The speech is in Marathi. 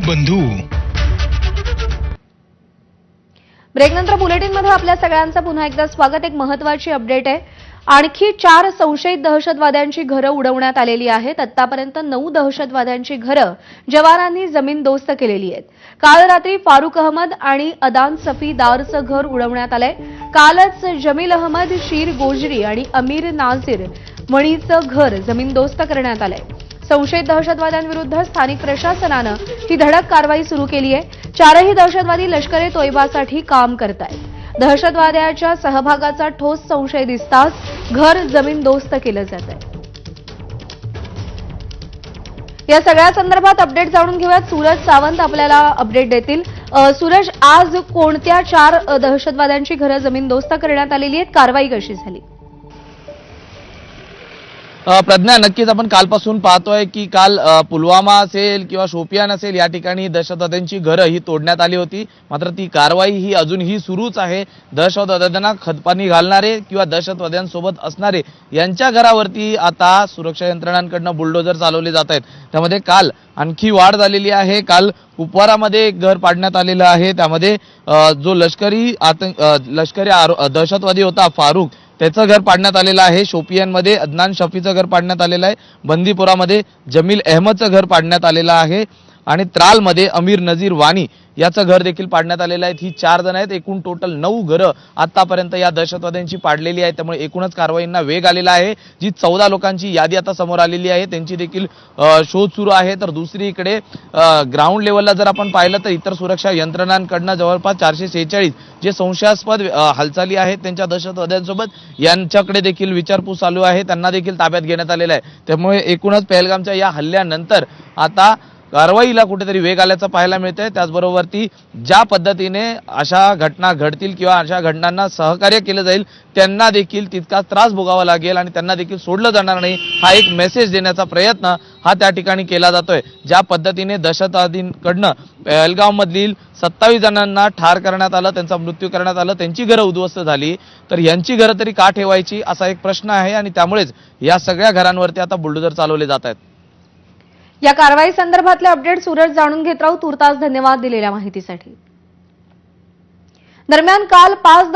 बंधू। ब्रेकनंतर बुलेटिनमध्ये आपल्या सगळ्यांचं पुन्हा एकदा स्वागत। एक महत्त्वाची अपडेट आहे। आणखी 4 संशयित दहशतवाद्यांची घरं उडवण्यात आलेली आहेत। आतापर्यंत 9 दहशतवाद्यांची घरं जवानांनी जमीनदोस्त केलेली आहेत। काल रात्री फारुक अहमद आणि अदान सफी दारचं घर उडवण्यात आलंय। कालच जमील अहमद शीर गोजरी आणि अमीर नाझीर मणीचं घर जमीनदोस्त करण्यात आलंय। संशयित दहशतवाद्यांविरुद्ध स्थानिक प्रशासनानं ही धडक कारवाई सुरू केली आहे। 4ही दहशतवादी लष्कर-ए-तोयबासाठी काम करतायत। दहशतवाद्याच्या सहभागाचा ठोस संशय दिसताच घर जमीनदोस्त केलं जात आहे। या सगळ्या संदर्भात अपडेट जाणून घेऊयात। सूरज सावंत आपल्याला अपडेट देतील। सूरज, आज कोणत्या 4 दहशतवाद्यांची घरं जमीनदोस्त करण्यात आलेली आहेत? कारवाई कशी झाली? प्रज्ञा, नक्कीच आपण कालपासून पाहतोय की काल पुलवामा असेल किंवा शोपियान असेल या ठिकाणी दहशतवाद्यांची घरं ही तोडण्यात आली होती। मात्र ती कारवाई ही अजूनही सुरूच आहे। दहशतवाद्यांना खतपाणी घालणारे किंवा दहशतवाद्यांसोबत असणारे यांच्या घरावरती आता सुरक्षा यंत्रणांकडून बुलडोजर चालवले जात आहेत। त्यामध्ये काल आणखी वाढ झालेली आहे। काल कुपवारामध्ये एक घर पाडण्यात आलेलं आहे। त्यामध्ये जो लष्करी दहशतवादी होता फारुक, त्याचं घर पाडण्यात आलेलं आहे। शोपियानमध्ये अदनान शफीचं घर पाडण्यात आलेलं आहे। बंदीपुरामध्ये जमील अहमदचं घर पाडण्यात आलेलं आहे आणि त्रालमध्ये अमीर नजीर वानी याचं घर देखील पाडण्यात आलेलं आहे। ही 4 जण आहेत। एकूण टोटल 9 घरं आतापर्यंत या दहशतवाद्यांची पाडलेली आहेत। त्यामुळे एकूणच कारवाईंना वेग आलेला आहे। जी 14 लोकांची यादी आता समोर आलेली आहे त्यांची देखील शोध सुरू आहे। तर दुसरीकडे ग्राउंड लेवलला जर आपण पाहिलं तर इतर सुरक्षा यंत्रणांकडून जवळपास 446 जे संशयास्पद हालचाली आहेत त्यांच्या दहशतवाद्यांसोबत यांच्याकडे देखील विचारपूस चालू आहे। त्यांना देखील ताब्यात घेण्यात आलेलं आहे। त्यामुळे एकूणच पहलगामच्या या हल्ल्यानंतर आता कारवाईला कुठेतरी वेग आल्याचं पाहायला मिळतंय। त्याचबरोबर ती ज्या पद्धतीने अशा घटना घडतील किंवा अशा घटनांना सहकार्य केलं जाईल त्यांना देखील तितकाच त्रास भोगावा लागेल आणि त्यांना देखील सोडलं जाणार नाही, हा एक मेसेज देण्याचा प्रयत्न हा त्या ठिकाणी केला जातोय। ज्या पद्धतीने दहशतवादींकडनं पहलगाममधील 27 जणांना ठार करण्यात आलं, त्यांचा मृत्यू करण्यात आलं, त्यांची घरं उद्ध्वस्त झाली, तर यांची घरं तरी का ठेवायची असा एक प्रश्न आहे आणि त्यामुळेच या सगळ्या घरांवरती आता बुलडोजर चालवले जात आहेत। या कारवाई संदर्भातले अपडेट सूरज जाणून घेत राहू। तुर्तास धन्यवाद दिलेल्या माहितीसाठी। दरम्यान काल 5